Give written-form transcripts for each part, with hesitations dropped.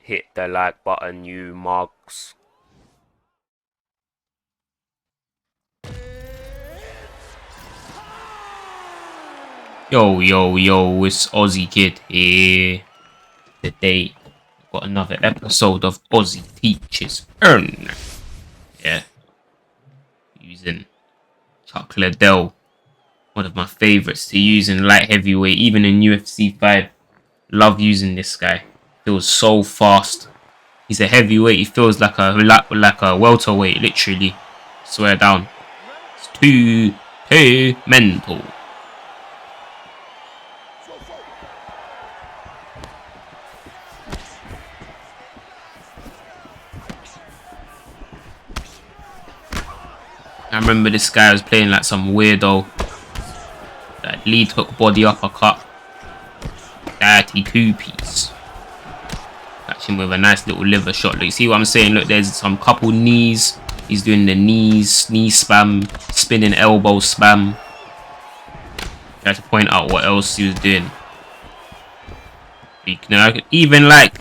hit the like button, you mugs. Yo, yo, yo, it's Ozzy Kid here. Today, we've got another episode of Ozzy Teaches Earn. Yeah, using Chuck Liddell, one of my favorites to use in light heavyweight, even in UFC 5. Love using this guy. Feels so fast. He's a heavyweight. He feels like a welterweight, literally. Swear down. It's too mental. I remember this guy was playing like some weirdo. That lead hook body uppercut. Dirty two-piece. Catch him with a nice little liver shot. Look, you see what I'm saying? Look, there's some couple knees. He's doing the knee spam, spinning elbow spam. Try to point out what else he was doing. You know, even like,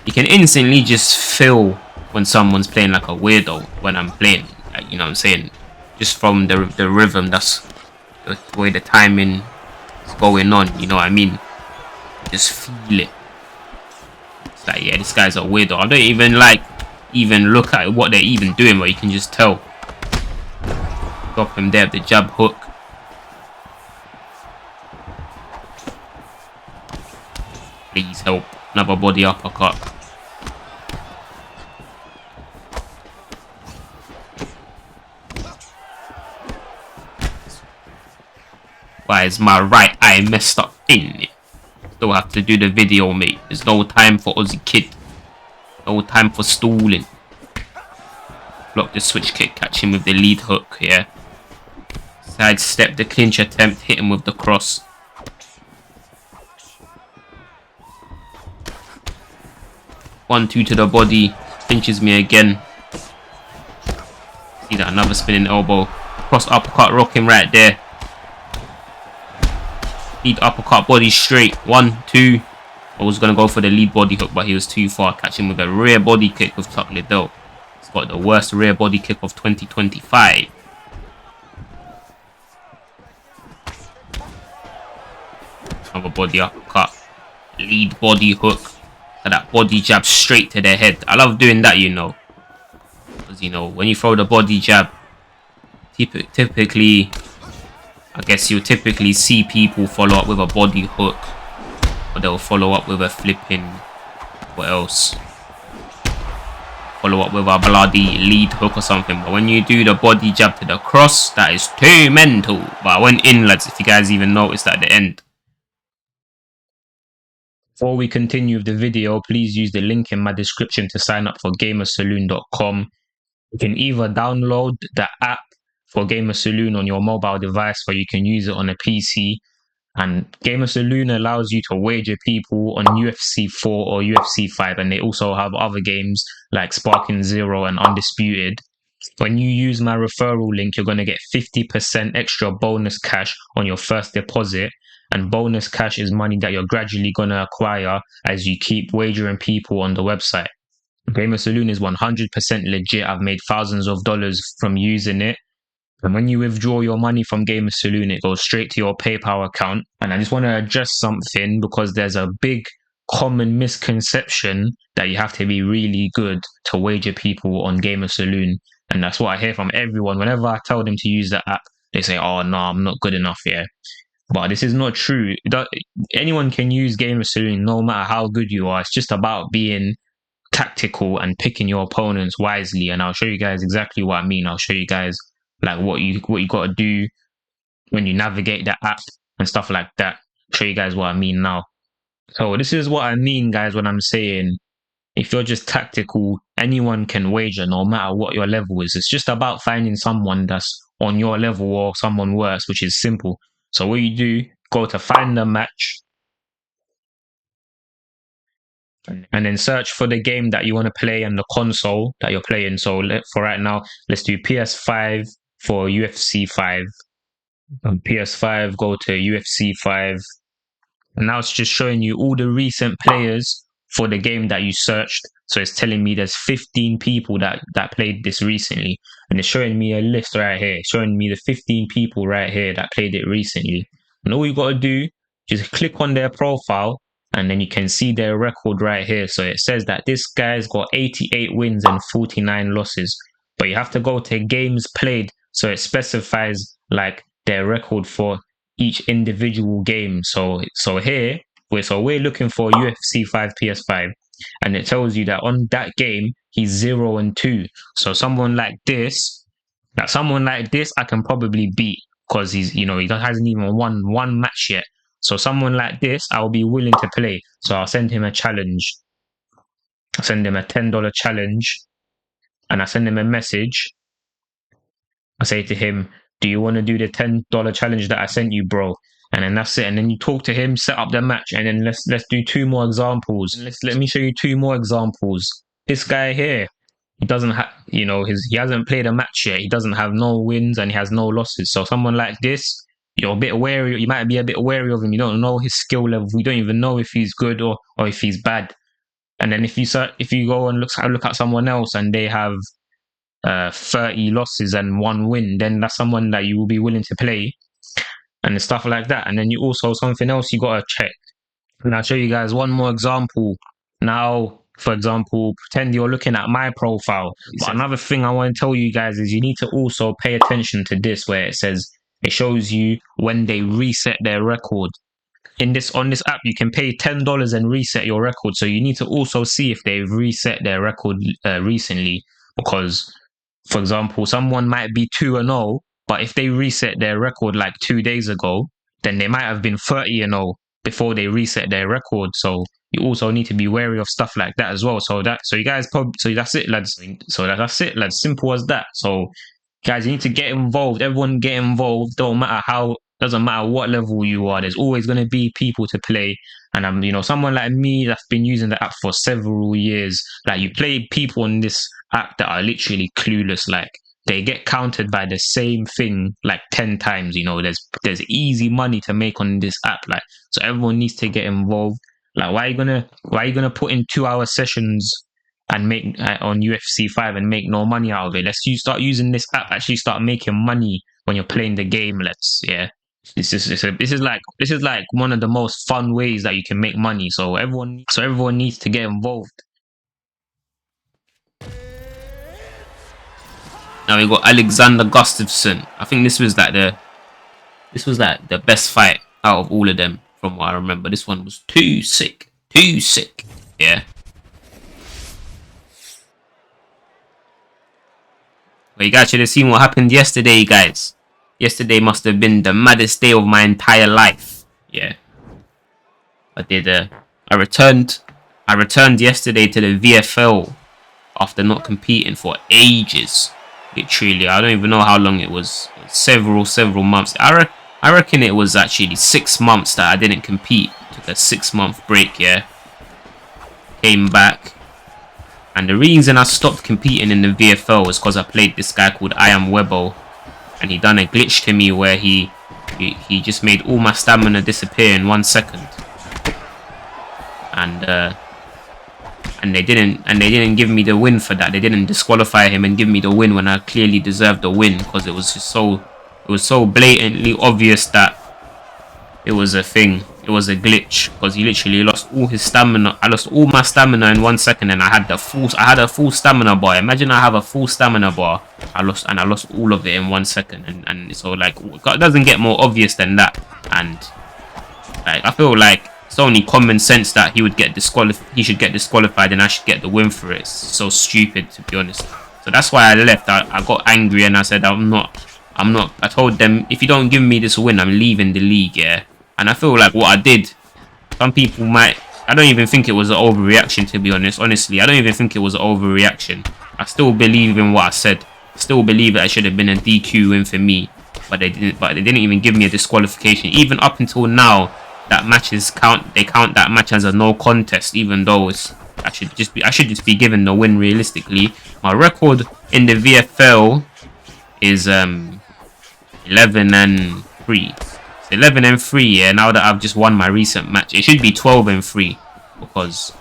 you can instantly just feel when someone's playing like a weirdo when I'm playing. Like, you know what I'm saying? Just from the rhythm, that's the way the timing is going on. You know what I mean? Just feel it. It's like, yeah, this guy's a weirdo. I don't even look at what they're even doing, but you can just tell. Drop him there, the jab hook. Please help. Another body uppercut. Why is my right eye messed up in it? Still have to do the video, mate. There's no time for Ozzy Kid. No time for stalling. Block the switch kick. Catch him with the lead hook, yeah. Sidestep the clinch attempt. Hit him with the cross. 1-2 to the body. Clinches me again. See that? Another spinning elbow. Cross uppercut. Rock him right there. Lead uppercut, body straight. 1-2. I was going to go for the lead body hook, but he was too far. Catch him with a rear body kick with Chuck Liddell. He's got the worst rear body kick of 2025. Another body uppercut. Lead body hook. So that body jab straight to the head. I love doing that, you know. Because, you know, when you throw the body jab, typically, I guess you'll typically see people follow up with a body hook. Or they'll follow up with a flipping... What else? Follow up with a bloody lead hook or something. But when you do the body jab to the cross, that is too mental. But I went in, lads, if you guys even noticed at the end. Before we continue with the video, please use the link in my description to sign up for GamerSaloon.com. You can either download the app for GamerSaloon on your mobile device, or you can use it on a PC. And GamerSaloon allows you to wager people on UFC 4 or UFC 5, and they also have other games like Sparking Zero and Undisputed. When you use my referral link, you're going to get 50% extra bonus cash on your first deposit. And bonus cash is money that you're gradually going to acquire as you keep wagering people on the website. GamerSaloon is 100% legit. I've made thousands of dollars from using it. And when you withdraw your money from GamerSaloon, it goes straight to your PayPal account. And I just want to address something, because there's a big common misconception that you have to be really good to wager people on GamerSaloon. And that's what I hear from everyone. Whenever I tell them to use the app, they say, oh, no, I'm not good enough here. But this is not true. Anyone can use GamerSaloon no matter how good you are. It's just about being tactical and picking your opponents wisely. And I'll show you guys exactly what I mean. I'll show you guys like what you got to do when you navigate the app and stuff like that. I'll show you guys what I mean now. So this is what I mean, guys, when I'm saying if you're just tactical, anyone can wager no matter what your level is. It's just about finding someone that's on your level or someone worse, which is simple. So what you do, go to find the match, and then search for the game that you want to play and the console that you're playing. So for right now, let's do PS5 for UFC 5. On PS5, go to UFC 5. And now it's just showing you all the recent players for the game that you searched. So it's telling me there's 15 people that played this recently, and it's showing me a list right here, showing me the 15 people right here that played it recently. And all you got to do, just click on their profile, and then you can see their record right here. So it says that this guy's got 88 wins and 49 losses, but you have to go to games played, so it specifies like their record for each individual game. So here we're looking for UFC 5 PS5, and it tells you that on that game he's 0-2. So someone like this, I can probably beat, because he's, you know, he hasn't even won one match yet. So someone like this, I'll be willing to play. So I'll send him a challenge. I send him a $10 challenge, and I send him a message. I say to him, do you want to do the $10 challenge that I sent you, bro? And then that's it. And then you talk to him, set up the match, and then let's do 2 more examples. Let me show you 2 more examples. This guy here, he doesn't have, you know, he hasn't played a match yet. He doesn't have no wins and he has no losses. So someone like this, you're a bit wary. You might be a bit wary of him. You don't know his skill level. You don't even know if he's good or if he's bad. And then if you go and look at someone else and they have 30 losses and 1 win, then that's someone that you will be willing to play, and stuff like that. And then you also, something else you gotta check. And I'll show you guys one more example. Now, for example, pretend you're looking at my profile. But another thing I want to tell you guys is you need to also pay attention to this, where it shows you when they reset their record. On this app, you can pay $10 and reset your record. So you need to also see if they've reset their record recently, because, for example, someone might be 2-0, but if they reset their record like 2 days ago, then they might have been 30-0 before they reset their record. So you also need to be wary of stuff like that as well. So that's it, lads. So that's it, lads. Simple as that. So guys, you need to get involved. Everyone get involved. Doesn't matter what level you are. There's always going to be people to play. And I'm, you know, someone like me that's been using the app for several years. Like, you play people on this app that are literally clueless. Like, they get countered by the same thing like 10 times. You know, there's easy money to make on this app. Like, so everyone needs to get involved. Like, why are you gonna put in 2-hour sessions and make on UFC 5 and make no money out of it? Start using this app. Actually, start making money when you're playing the game. This is like one of the most fun ways that you can make money. So everyone needs to get involved. Now we got Alexander Gustafsson. I think this was like the best fight out of all of them from what I remember. This one was too sick. Yeah. But you guys should have seen what happened yesterday, guys. Yesterday must have been the maddest day of my entire life. Yeah. I returned yesterday to the VFL after not competing for ages. Literally, I don't even know how long it was. Several months. I reckon it was actually 6 months that I didn't compete. Took a 6-month break, yeah. Came back. And the reason I stopped competing in the VFL was because I played this guy called I Am Webbo. And he done a glitch to me where he just made all my stamina disappear in 1 second. And they didn't give me the win for that. They didn't disqualify him and give me the win when I clearly deserved the win, because it was just so blatantly obvious that it was a thing. It was a glitch, because he literally lost all his stamina. I lost all my stamina in 1 second, and I had a full stamina bar. Imagine I have a full stamina bar. I lost all of it in 1 second, and so like it doesn't get more obvious than that. And like, I feel like it's only common sense that he should get disqualified and I should get the win for it. It's so stupid, to be honest. So that's why I left. I got angry and I said I'm not. I told them, if you don't give me this win, I'm leaving the league, yeah. And I feel like what I did, some people might... I don't even think it was an overreaction, to be honest. Honestly, I don't even think it was an overreaction. I still believe in what I said. I still believe that it should have been a DQ win for me. But they didn't even give me a disqualification. Even up until now, that matches count. They count that match as a no contest, even though I should just be given the win realistically. My record in the VFL is 11-3. 11-3, yeah. Now that I've just won my recent match, it should be 12-3, because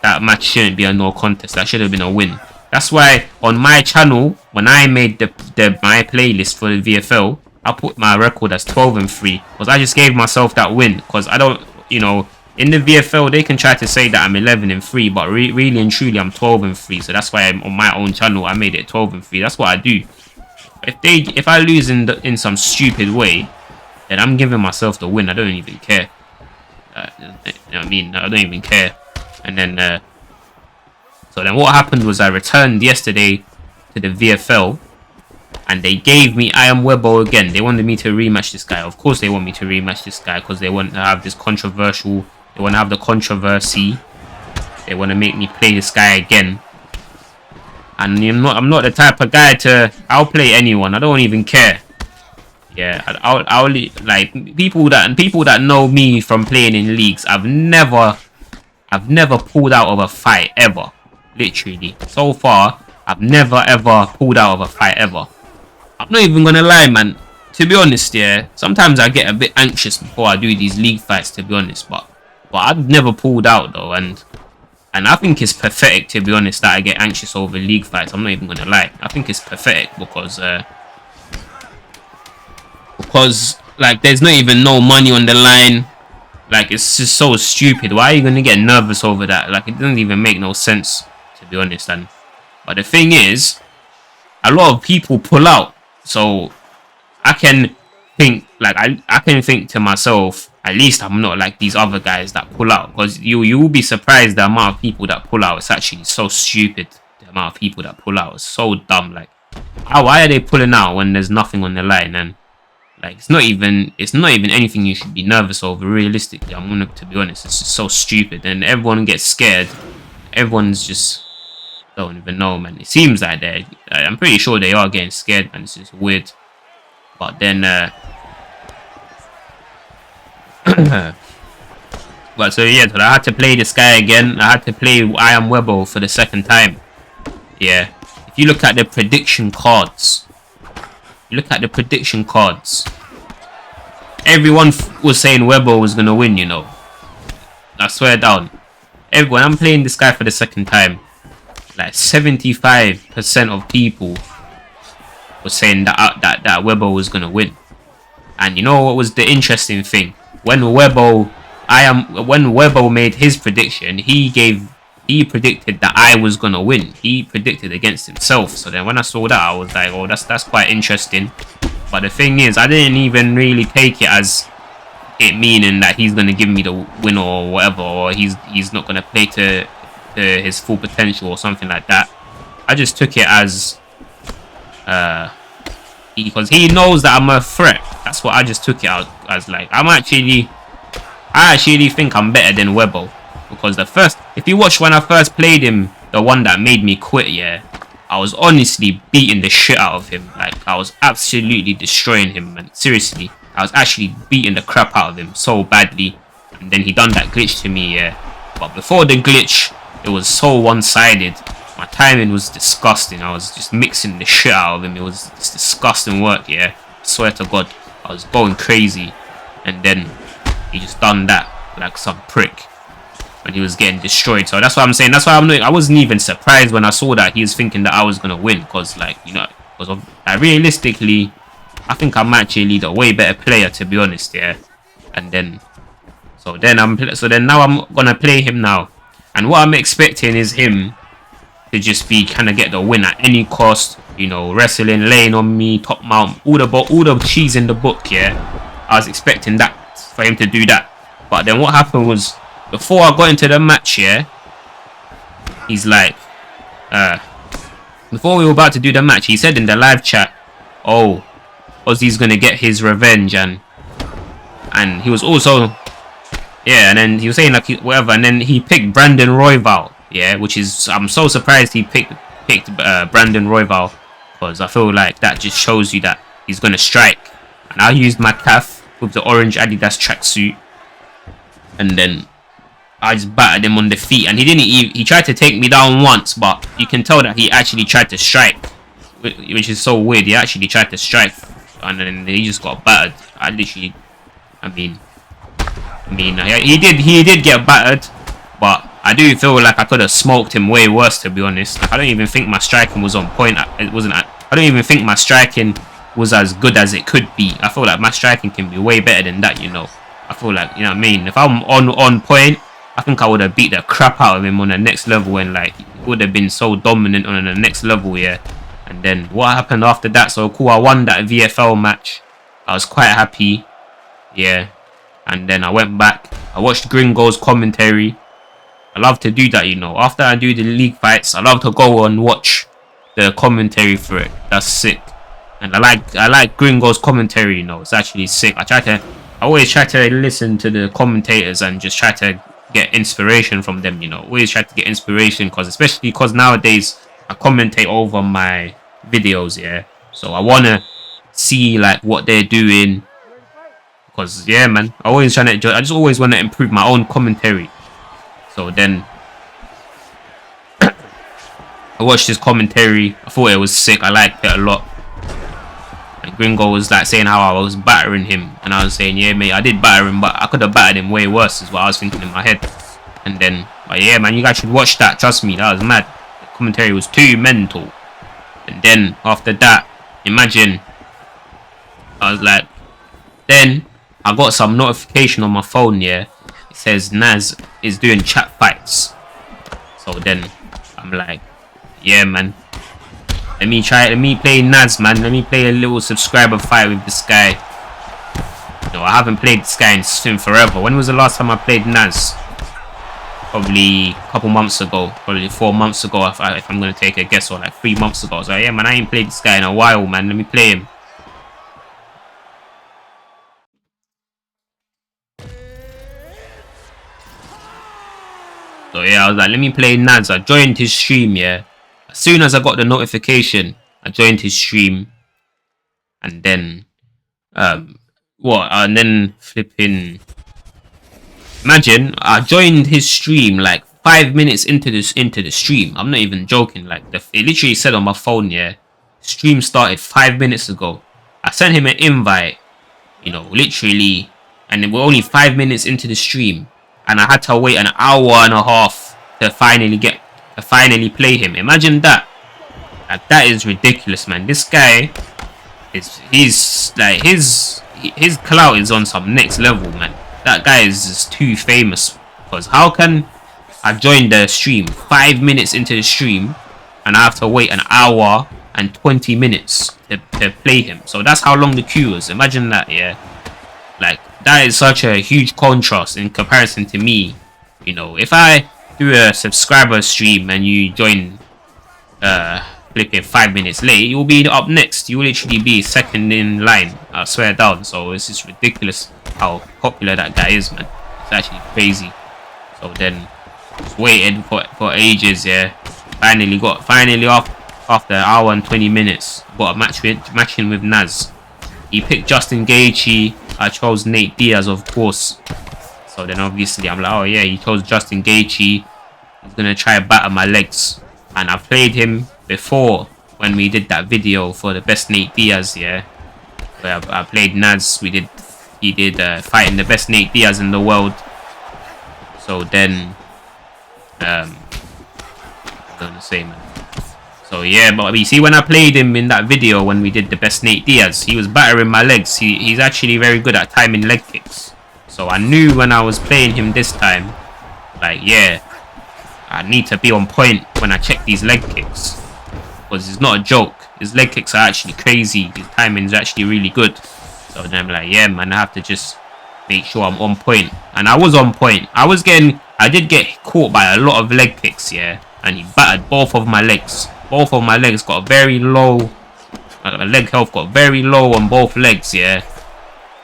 that match shouldn't be a no contest. That should have been a win. That's why on my channel, when I made my playlist for the VFL, I put my record as 12-3 because I just gave myself that win. Because I don't, you know, in the VFL they can try to say that I'm 11-3, but really and truly I'm 12-3. So that's why on my own channel I made it 12-3. That's what I do. If I lose in some stupid way, then I'm giving myself the win. I don't even care. You know what I mean? I don't even care. And then so then what happened was I returned yesterday to the VFL, and they gave me I Am Webo again. They wanted me to rematch this guy. Of course they want me to rematch this guy because they want to have this controversial. They want to have the controversy. They want to make me play this guy again. And I'm not the type of guy to. I'll play anyone. I don't even care. Yeah, I'll like people that know me from playing in leagues. I've never pulled out of a fight ever. Literally, so far, I've never ever pulled out of a fight ever. I'm not even gonna lie, man. To be honest, yeah, sometimes I get a bit anxious before I do these league fights. To be honest, but I've never pulled out though, and I think it's pathetic, to be honest, that I get anxious over league fights. I'm not even gonna lie. I think it's pathetic because like there's not even no money on the line. Like, it's just so stupid. Why are you gonna get nervous over that? Like, it doesn't even make no sense, to be honest. But the thing is, a lot of people pull out, so I can think, like, I can think to myself, at least I'm not like these other guys that pull out. Because you will be surprised the amount of people that pull out. It's actually so stupid, the amount of people that pull out. It's so dumb. Like, why are they pulling out when there's nothing on the line? And like, it's not even anything you should be nervous over. Realistically, to be honest, it's just so stupid, and everyone gets scared. Everyone's just don't even know, man. It seems like I'm pretty sure they are getting scared, man. It's just weird. But then, but so yeah, so I had to play this guy again. I had to play I Am Webo for the second time. Yeah, if you look at the prediction cards. Everyone was saying Webo was gonna win, you know. I swear down. Everyone, I'm playing this guy for the second time. Like 75% of people were saying that Webo was gonna win. And you know what was the interesting thing? When Webo made his prediction, he predicted that I was gonna win. He predicted against himself. So then when I saw that, I was like, oh, that's quite interesting. But the thing is, I didn't even really take it as it meaning that he's gonna give me the win or whatever, or he's not gonna play to his full potential or something like that. I just took it as because he knows that I'm a threat. That's what I just took it out as. Like, I actually think I'm better than Webo. Because if you watch when I first played him, the one that made me quit, yeah, I was honestly beating the shit out of him. Like, I was absolutely destroying him, man. Seriously, I was actually beating the crap out of him so badly. And then he done that glitch to me, yeah. But before the glitch, it was so one-sided. My timing was disgusting. I was just mixing the shit out of him. It was just disgusting work, yeah. I swear to God, I was going crazy. And then he just done that like some prick. When he was getting destroyed. So that's what I'm saying. That's why I wasn't even surprised when I saw that he was thinking that I was gonna win. Because, like, you know, realistically, I think I'm actually the way better player, to be honest, yeah. And then so now I'm gonna play him now. And what I'm expecting is him to just be kind of get the win at any cost, you know, wrestling, laying on me, top mount, all the cheese in the book, yeah. I was expecting that, for him to do that. But then what happened was, before I got into the match, yeah, he's like, before we were about to do the match, he said in the live chat, oh, Ozzy's gonna get his revenge, and he was also, yeah, and then he was saying like whatever, and then he picked Brandon Royval, yeah, which is, I'm so surprised he picked Brandon Royval, because I feel like that just shows you that he's gonna strike. And I used my calf with the orange Adidas tracksuit, and then I just battered him on the feet, and he tried to take me down once, but you can tell that he actually tried to strike, which is so weird. He actually tried to strike, and then he just got battered. I mean, he did get battered, but I do feel like I could have smoked him way worse, to be honest. Like, I don't even think my striking was on point. It wasn't. I don't even think my striking was as good as it could be. I feel like my striking can be way better than that, you know. I feel like, you know what I mean? If I'm on point, I think I would have beat the crap out of him on the next level, and like it would have been so dominant on the next level, yeah. And then what happened after that? So cool, I won that VFL match. I was quite happy, yeah. And then I went back. I watched Gringo's commentary. I love to do that, you know. After I do the league fights, I love to go and watch the commentary for it. That's sick. And I like Gringo's commentary, you know. It's actually sick. I always try to listen to the commentators and just try to get inspiration from them, you know. Always try to get inspiration, especially because nowadays I commentate over my videos, yeah. So I wanna see like what they're doing, because yeah, man, I just always want to improve my own commentary. So then I watched his commentary. I thought it was sick. I liked it a lot. And Gringo was like saying how I was battering him, and I was saying, yeah, mate, I did batter him, but I could have battered him way worse, is what I was thinking in my head. And then, but yeah, man, you guys should watch that. Trust me, that was mad. The commentary was too mental. And then after that, imagine, I was like, then I got some notification on my phone, yeah. It says Naz is doing chat fights. So then I'm like, yeah, man, let me play Naz, man. Let me play a little subscriber fight with this guy. No, I haven't played this guy in forever. When was the last time I played Naz? Probably a couple months ago. Probably 4 months ago, if I'm going to take a guess, or like 3 months ago. So yeah, man, I ain't played this guy in a while, man. Let me play him. So yeah, I was like, let me play Naz. I joined his stream, yeah. As soon as I got the notification, I joined his stream. And then, and then flipping. Imagine, I joined his stream like 5 minutes into the stream. I'm not even joking. Like, it literally said on my phone, yeah, stream started 5 minutes ago. I sent him an invite, you know, literally, and we're only 5 minutes into the stream. And I had to wait an hour and a half to finally play him. Imagine that. Like, that is ridiculous, man. This guy he's like, his clout is on some next level, man. That guy is just too famous. Because how can I join the stream 5 minutes into the stream and I have to wait an hour and 20 minutes to play him? So that's how long the queue is. Imagine that, yeah. Like, that is such a huge contrast in comparison to me. You know, if I do a subscriber stream and you join flipping 5 minutes late, you'll be up next. You will literally be second in line. I swear down. So it's just ridiculous how popular that guy is, man. It's actually crazy. So then just waited for ages, yeah. Finally after an hour and 20 minutes, got a matching with Naz. He picked Justin Gaethje. I chose Nate Diaz, of course. So then obviously I'm like, oh yeah, he chose Justin Gaethje. He's gonna try batter my legs. And I played him before when we did that video for the best Nate Diaz, yeah. Where I played Naz. He did fighting the best Nate Diaz in the world. So then I'm gonna say, man. So yeah, but you see, when I played him in that video when we did the best Nate Diaz, he was battering my legs. He's actually very good at timing leg kicks. So I knew when I was playing him this time, like, yeah, I need to be on point when I check these leg kicks, because it's not a joke. His leg kicks are actually crazy. His timing is actually really good. So then I'm like, yeah, man, I have to just make sure I'm on point. And I was on point. I did get caught by a lot of leg kicks, yeah, and he battered both of my legs. Both of my legs got very low. My leg health got very low on both legs, yeah.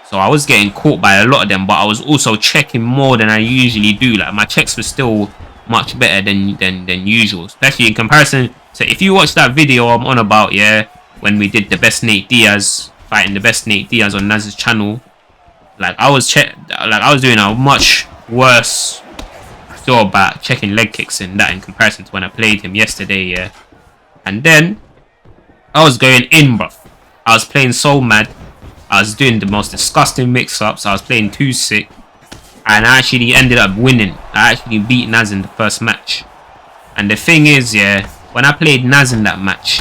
So I was getting caught by a lot of them, but I was also checking more than I usually do. Like, my checks were still much better than usual, especially in comparison. So if you watch that video I'm on about, yeah, when we did the best Nate Diaz, fighting the best Nate Diaz on Naz's channel, like, I was doing a much worse job at checking leg kicks in that in comparison to when I played him yesterday, yeah. And then I was going in, bruv. I was playing so mad. I was doing the most disgusting mix-ups. I was playing too sick. and I actually ended up winning. I actually beat Naz in the first match. And the thing is, yeah, when I played Naz in that match,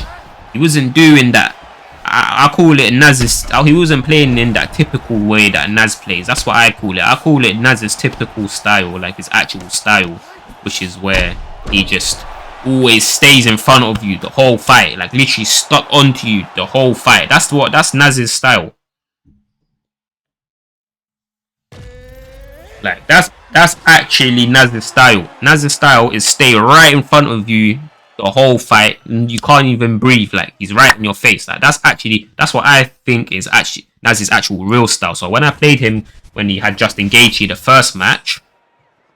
he wasn't doing that. I call it Naz's. He wasn't playing in that typical way that Naz plays. That's what I call it. I call it Naz's typical style, like his actual style, which is where he just always stays in front of you the whole fight, like literally stuck onto you the whole fight. That's Naz's style. Like that's actually Naz's style. Naz's style is stay right in front of you the whole fight, and you can't even breathe. Like he's right in your face. Like that's what I think is actually Naz's actual real style. So when I played him when he had Justin Gaethje the first match,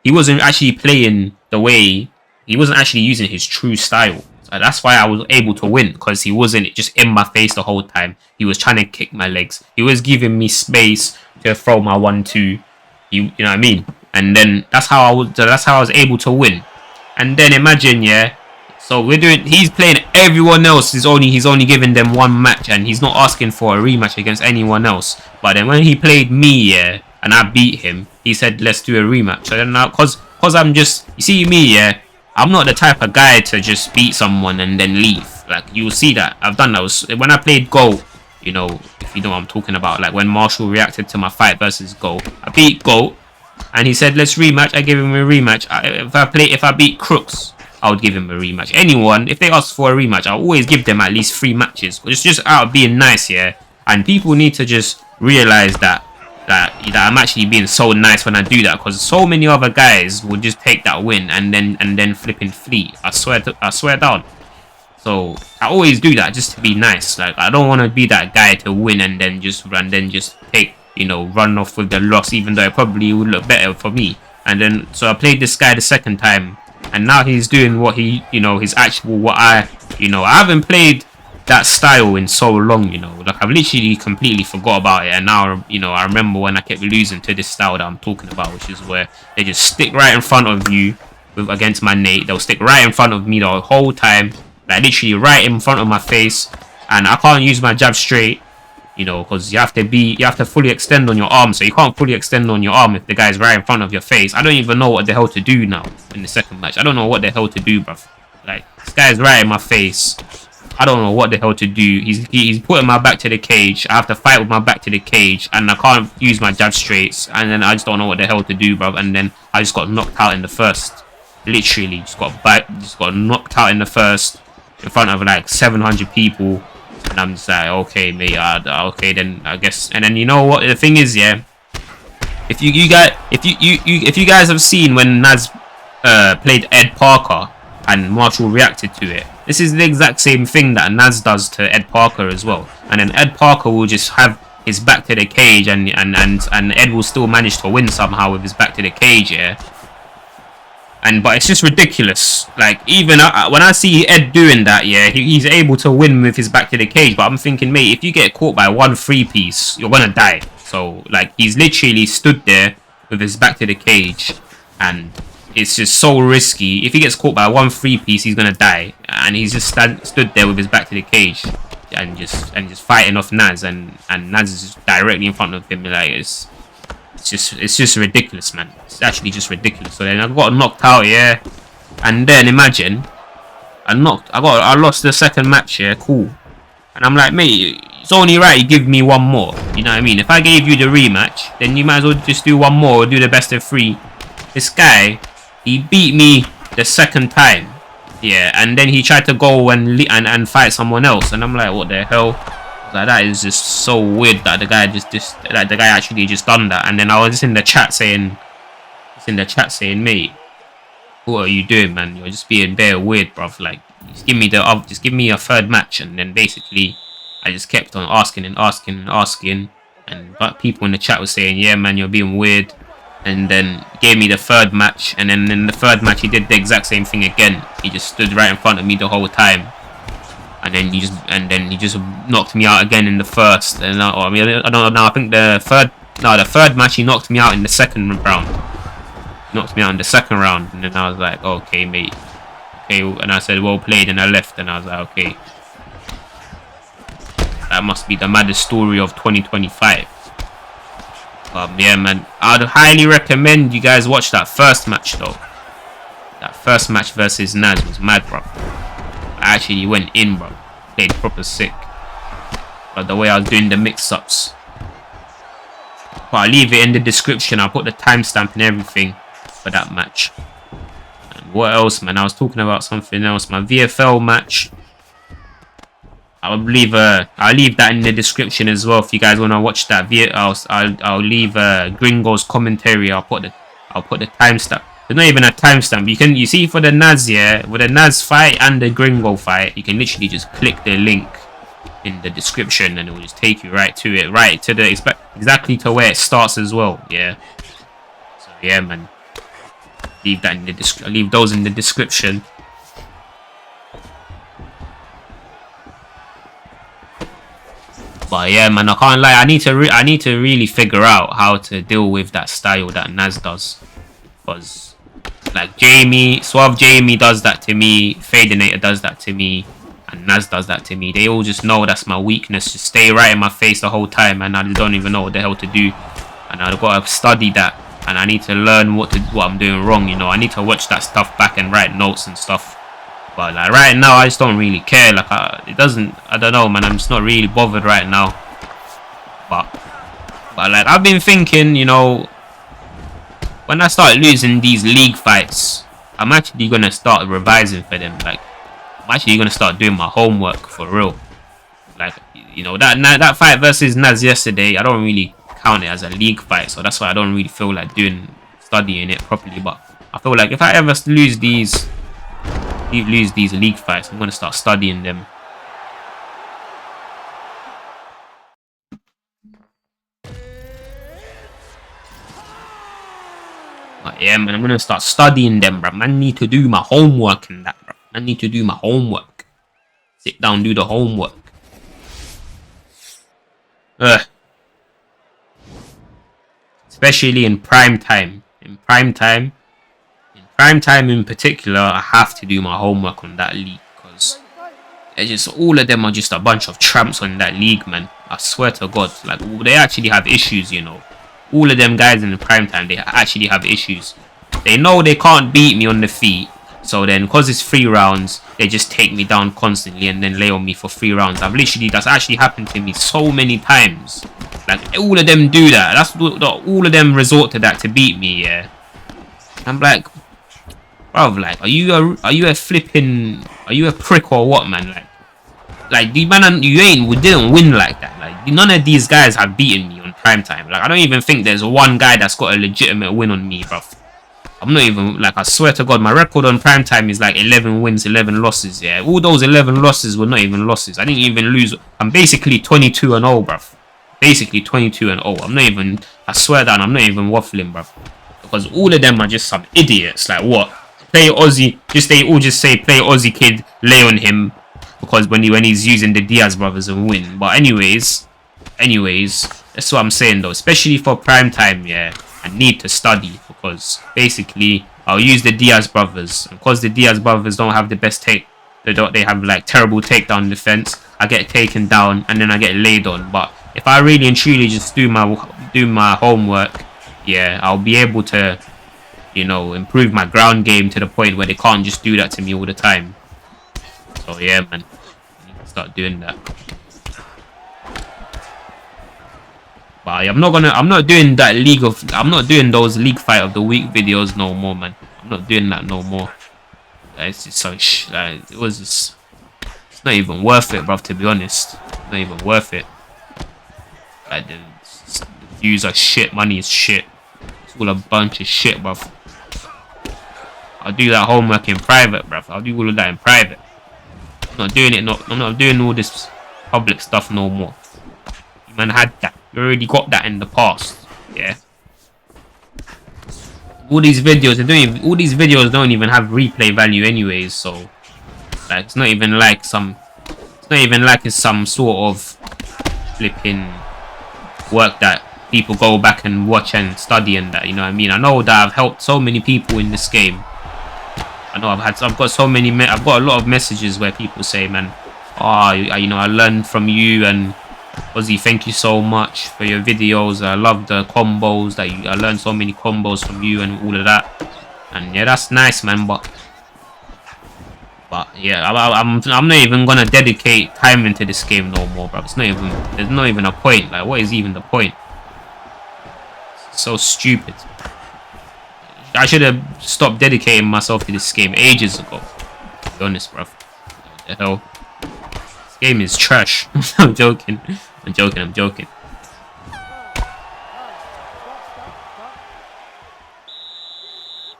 he wasn't actually playing the way. He wasn't actually using his true style. So that's why I was able to win, because he wasn't just in my face the whole time. He was trying to kick my legs. He was giving me space to throw my 1-2. You know what I mean? And then that's how I was able to win. And then imagine, yeah. So he's playing everyone else. He's only giving them one match, and he's not asking for a rematch against anyone else. But then when he played me, yeah, and I beat him, he said, let's do a rematch. So then now, cause I'm just, you see me, yeah, I'm not the type of guy to just beat someone and then leave. Like, you'll see that. I've done that. When I played GOAT, you know, if you know what I'm talking about, like when Marshall reacted to my fight versus GOAT, I beat GOAT, and he said, let's rematch. I gave him a rematch. If I beat Crooks, I would give him a rematch. Anyone, if they ask for a rematch, I'll always give them at least 3 matches. It's just out of being nice, yeah. And people need to just realize that I'm actually being so nice when I do that, because so many other guys would just take that win and then flipping flee. I swear down. So I always do that just to be nice. Like, I don't want to be that guy to win and then just take, you know, run off with the loss, even though it probably would look better for me. And then so I played this guy the second time, and now he's doing what he, you know, his actual I haven't played that style in so long, you know, like I've literally completely forgot about it. And now, you know, I remember when I kept losing to this style that I'm talking about, which is where they just stick right in front of you against my Nate. They'll stick right in front of me the whole time, like literally right in front of my face, and I can't use my jab straight, you know, because you have to fully extend on your arm. So you can't fully extend on your arm if the guy's right in front of your face. I don't even know what the hell to do now in the second match. I don't know what the hell to do, bruv. Like, this guy's right in my face. I don't know what the hell to do. He's putting my back to the cage. I have to fight with my back to the cage, and I can't use my jab straights. And then I just don't know what the hell to do, bruv. And then I just got knocked out in the first. Literally, just got knocked out in the first in front of like 700 people. And I'm just like, okay, mate. Okay, then I guess. And then you know what the thing is, yeah. If you guys have seen when Naz played Ed Parker and Marshall reacted to it, this is the exact same thing that Naz does to Ed Parker as well. And then Ed Parker will just have his back to the cage, and Ed will still manage to win somehow with his back to the cage, yeah. But it's just ridiculous. Like, even when I see Ed doing that, yeah, he's able to win with his back to the cage. But I'm thinking, mate, if you get caught by 1 3-piece, you're gonna die. So, like, he's literally stood there with his back to the cage, and it's just so risky. If he gets caught by 1 3-piece, he's gonna die. And he's just stood there with his back to the cage, and just fighting off Naz, and Naz is just directly in front of him. Like, it's just ridiculous, man. It's actually just ridiculous. So then I got knocked out, yeah. And then imagine, I lost the second match, yeah, cool. And I'm like, mate, it's only right you give me 1 more. You know what I mean? If I gave you the rematch, then you might as well just do 1 more or do the best of 3. This guy, he beat me the second time, yeah, and then he tried to go and fight someone else, and I'm like, what the hell? Like, that is just so weird that the guy like the guy actually just done that. And then I was just in the chat saying, mate, what are you doing, man? You're just being bare weird, bruv. Like, just give me a third match. And then basically I just kept on asking, but people in the chat were saying, yeah, man, you're being weird. And then gave me the third match, and then in the third match he did the exact same thing again. He just stood right in front of me the whole time, and then he just knocked me out again in the first. And I don't know. I think the third match he knocked me out in the second round. And then I was like, okay, mate, okay. And I said, well played, and I left, and I was like, okay, that must be the maddest story of 2025. Yeah, man. I'd highly recommend you guys watch that first match, though. That first match versus Naz was mad, bro. I actually went in, bro. Played proper sick. But the way I was doing the mix-ups. But I'll leave it in the description. I'll put the timestamp and everything for that match. And what else, man? I was talking about something else. My VFL match. I'll leave that in the description as well if you guys want to watch that. I'll leave Gringo's commentary. I'll put the timestamp. There's not even a timestamp. You see for the Naz, yeah, with the Naz fight and the Gringo fight, you can literally just click the link in the description and it will just take you right to it, right to the exactly to where it starts as well. Yeah. So yeah, man. Leave that in the leave those in the description. But yeah, man, I can't lie. I need to really figure out how to deal with that style that Naz does, because like Suave Jamie does that to me, Fadeinator does that to me, and Naz does that to me. They all just know that's my weakness. Just stay right in my face the whole time, and I don't even know what the hell to do. And I've got to study that, and I need to learn what I'm doing wrong. You know, I need to watch that stuff back and write notes and stuff. But like right now, I just don't really care. Like I don't know, man. I'm just not really bothered right now. But like I've been thinking, you know, when I start losing these league fights, I'm actually gonna start revising for them. Like I'm actually gonna start doing my homework for real. Like, you know, that fight versus Naz yesterday, I don't really count it as a league fight, so that's why I don't really feel like studying it properly. But I feel like if I ever lose these league fights, I'm gonna start studying them. But yeah, man, I'm gonna start studying them, bro. I need to do my homework and that, bro. I need to do my homework. Sit down, do the homework. Especially in prime time. In prime time in particular, I have to do my homework on that league, because all of them are just a bunch of tramps on that league, man. I swear to God, like they actually have issues, you know. All of them guys in the prime time, they actually have issues. They know they can't beat me on the feet, so then because it's 3 rounds, they just take me down constantly and then lay on me for 3 rounds. That's actually happened to me so many times. Like all of them do that. All of them resort to that to beat me. Yeah, I'm like, bro, like, are you a prick or what, man? Like the man, we didn't win like that. Like none of these guys have beaten me on prime time. Like I don't even think there's one guy that's got a legitimate win on me, bro. I'm not even, like, I swear to God, my record on prime time is like 11 wins, 11 losses. Yeah, all those 11 losses were not even losses. I didn't even lose. I'm basically 22-0, bro. Basically 22-0. I'm not even. I swear that I'm not even waffling, bro. Because all of them are just some idiots. Like what? Play Ozzy. They all just say play Ozzy kid, lay on him. Because when he's using the Diaz brothers and win. But anyways, that's what I'm saying though. Especially for prime time, yeah, I need to study, because basically I'll use the Diaz brothers, and because the Diaz brothers don't have the best they have like terrible takedown defense. I get taken down and then I get laid on. But if I really and truly just do my homework, yeah, I'll be able to, you know, improve my ground game to the point where they can't just do that to me all the time. So yeah, man, I need to start doing that. But I'm not doing those league fight of the week videos no more, man. I'm not doing that no more. It's just so it's not even worth it, bruv, to be honest. It's not even worth it. Like the views are shit, money is shit. It's all a bunch of shit, bruv. I'll do that homework in private, bruv. I'll do all of that in private. I'm not doing all this public stuff no more. You man had that. You already got that in the past. Yeah. All these videos don't even have replay value anyways, so like it's not even like it's some sort of flipping work that people go back and watch and study and that, you know what I mean? I know that I've helped so many people in this game. I know I've got a lot of messages where people say, man, oh, you know, I learned from you and Ozzy, thank you so much for your videos. I love the combos that I learned so many combos from you and all of that. And yeah, that's nice, man. But yeah, I'm not even gonna dedicate time into this game no more, bro. It's not even. There's not even a point. Like, what is even the point? It's so stupid. I should have stopped dedicating myself to this game ages ago. To be honest, bro. What the hell? This game is trash. I'm joking. I'm joking.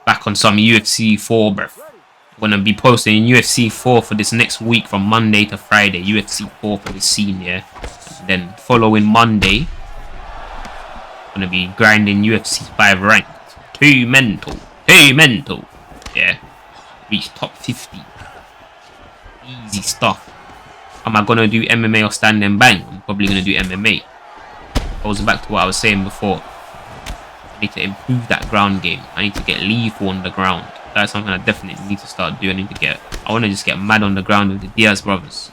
Back on some UFC 4, bruv. I'm gonna be posting UFC 4 for this next week from Monday to Friday. UFC 4 for the scene, yeah. And then following Monday, I'm gonna be grinding UFC 5 ranked. Too mental. Yeah. Reach top 50. Easy stuff. Am I gonna do MMA or stand and bang? I'm probably gonna do MMA. Goes back to what I was saying before. I need to improve that ground game. I need to get lethal on the ground. That's something I definitely need to start doing. I want to just get mad on the ground with the Diaz brothers.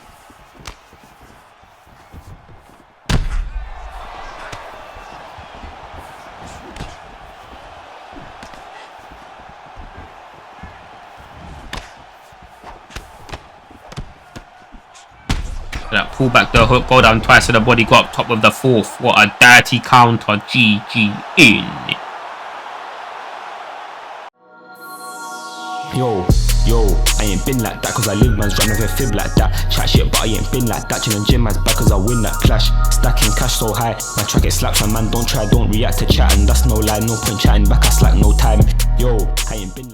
That pull back the hook, go down twice to the body, go up top of the fourth. What a dirty counter. GG in. Yo, I ain't been like that cause I live man's running with a fib like that. Chat shit but I ain't been like that. Chillin' gym man's back cause I win that clash. Stacking cash so high, my track get slapped. Man don't react to chat and that's no lie. No point chatting back, I slack no time. Yo, I ain't been like